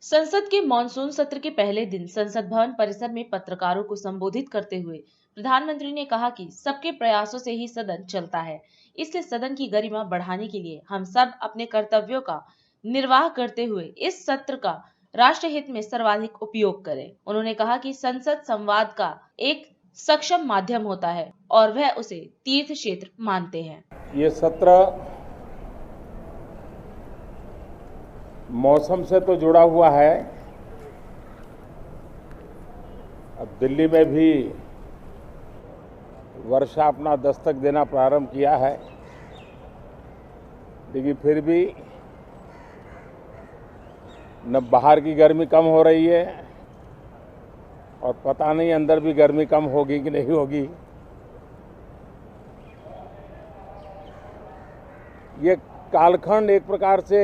संसद के मॉनसून सत्र के पहले दिन संसद भवन परिसर में पत्रकारों को संबोधित करते हुए प्रधानमंत्री ने कहा कि सबके प्रयासों से ही सदन चलता है, इसलिए सदन की गरिमा बढ़ाने के लिए हम सब अपने कर्तव्यों का निर्वाह करते हुए इस सत्र का राष्ट्र हित में सर्वाधिक उपयोग करें। उन्होंने कहा कि संसद संवाद का एक सक्षम माध्यम होता है और वह उसे तीर्थ क्षेत्र मानते हैं। ये सत्र मौसम से तो जुड़ा हुआ है। अब दिल्ली में भी वर्षा अपना दस्तक देना प्रारंभ किया है, लेकिन फिर भी न बाहर की गर्मी कम हो रही है और पता नहीं अंदर भी गर्मी कम होगी कि नहीं होगी। ये कालखंड एक प्रकार से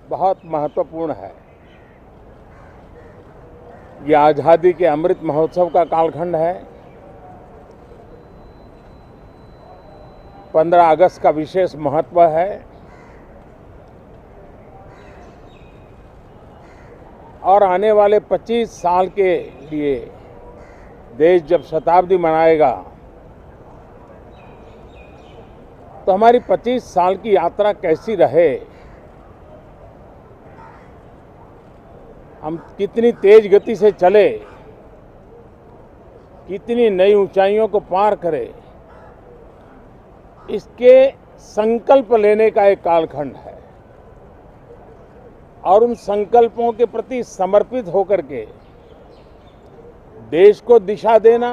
बहुत महत्वपूर्ण है। ये आज़ादी के अमृत महोत्सव का कालखंड है। 15 अगस्त का विशेष महत्व है और आने वाले 25 साल के लिए देश जब शताब्दी मनाएगा तो हमारी 25 साल की यात्रा कैसी रहे, हम कितनी तेज गति से चले, कितनी नई ऊंचाइयों को पार करें, इसके संकल्प लेने का एक कालखंड है और उन संकल्पों के प्रति समर्पित होकर के देश को दिशा देना,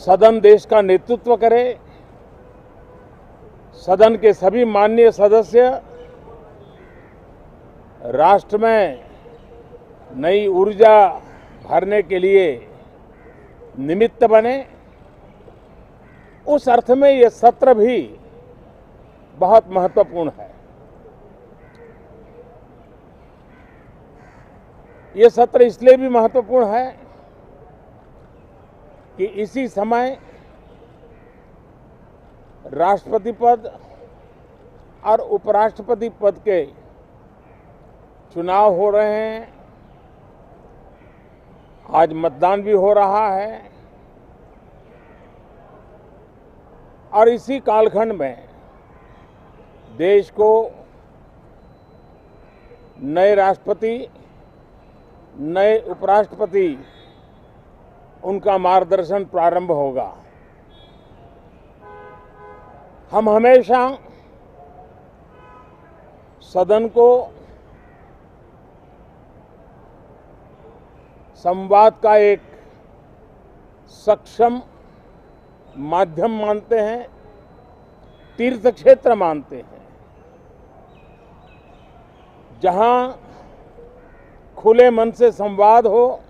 सदन देश का नेतृत्व करे, सदन के सभी माननीय सदस्य राष्ट्र में नई ऊर्जा भरने के लिए निमित्त बने, उस अर्थ में यह सत्र भी बहुत महत्वपूर्ण है। यह सत्र इसलिए भी महत्वपूर्ण है कि इसी समय राष्ट्रपति पद और उपराष्ट्रपति पद के चुनाव हो रहे हैं। आज मतदान भी हो रहा है और इसी कालखंड में देश को नए राष्ट्रपति, नए उपराष्ट्रपति, उनका मार्गदर्शन प्रारंभ होगा। हम हमेशा सदन को संवाद का एक सक्षम माध्यम मानते हैं, तीर्थ क्षेत्र मानते हैं, जहां खुले मन से संवाद हो,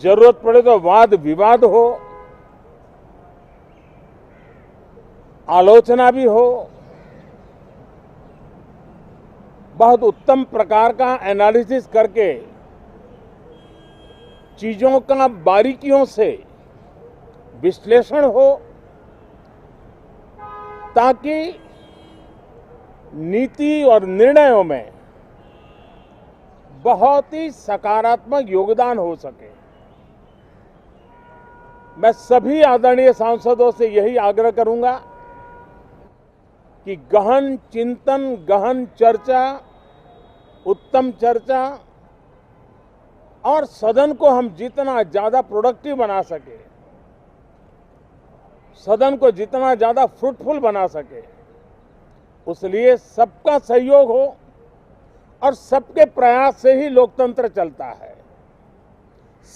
जरूरत पड़े तो वाद विवाद हो, आलोचना भी हो, बहुत उत्तम प्रकार का एनालिसिस करके चीजों का बारीकियों से विश्लेषण हो, ताकि नीति और निर्णयों में बहुत ही सकारात्मक योगदान हो सके। मैं सभी आदरणीय सांसदों से यही आग्रह करूंगा कि गहन चिंतन, गहन चर्चा, उत्तम चर्चा और सदन को हम जितना ज्यादा प्रोडक्टिव बना सके, सदन को जितना ज्यादा फ्रूटफुल बना सके, उसलिए सबका सहयोग हो और सबके प्रयास से ही लोकतंत्र चलता है,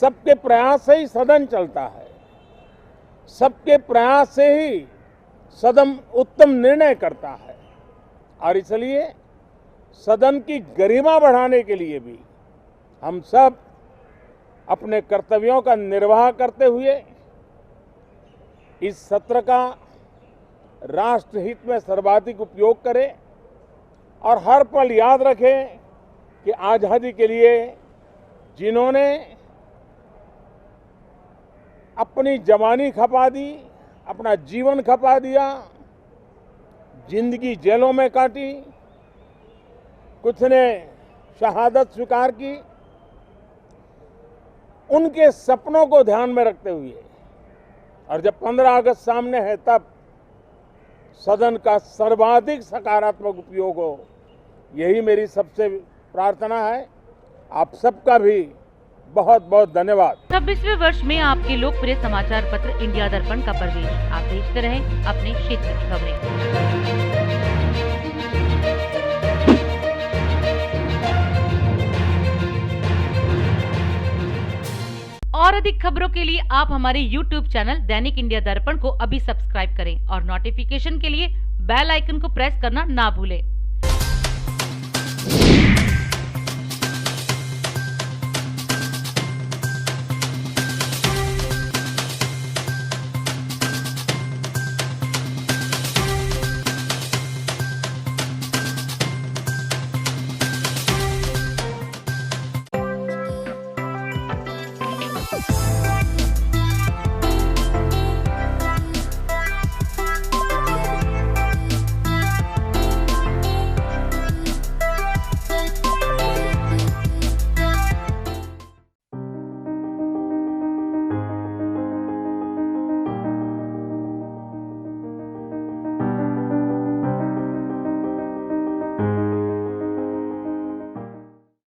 सबके प्रयास से ही सदन चलता है, सबके प्रयास से ही सदन उत्तम निर्णय करता है। और इसलिए सदन की गरिमा बढ़ाने के लिए भी हम सब अपने कर्तव्यों का निर्वाह करते हुए इस सत्र का राष्ट्रहित में सर्वाधिक उपयोग करें और हर पल याद रखें कि आज़ादी के लिए जिन्होंने अपनी जवानी खपा दी, अपना जीवन खपा दिया, जिंदगी जेलों में काटी, कुछ ने शहादत स्वीकार की। उनके सपनों को ध्यान में रखते हुए और जब 15 अगस्त सामने है तब सदन का सर्वाधिक सकारात्मक उपयोग हो, यही मेरी सबसे प्रार्थना है। आप सबका भी बहुत बहुत धन्यवाद। 26वें वर्ष में आपके लोकप्रिय समाचार पत्र इंडिया दर्पण का प्रवेश। आप देखते रहें अपने क्षेत्र की खबरें। और अधिक खबरों के लिए आप हमारे YouTube चैनल दैनिक इंडिया दर्पण को अभी सब्सक्राइब करें और नोटिफिकेशन के लिए बेल आइकन को प्रेस करना ना भूलें।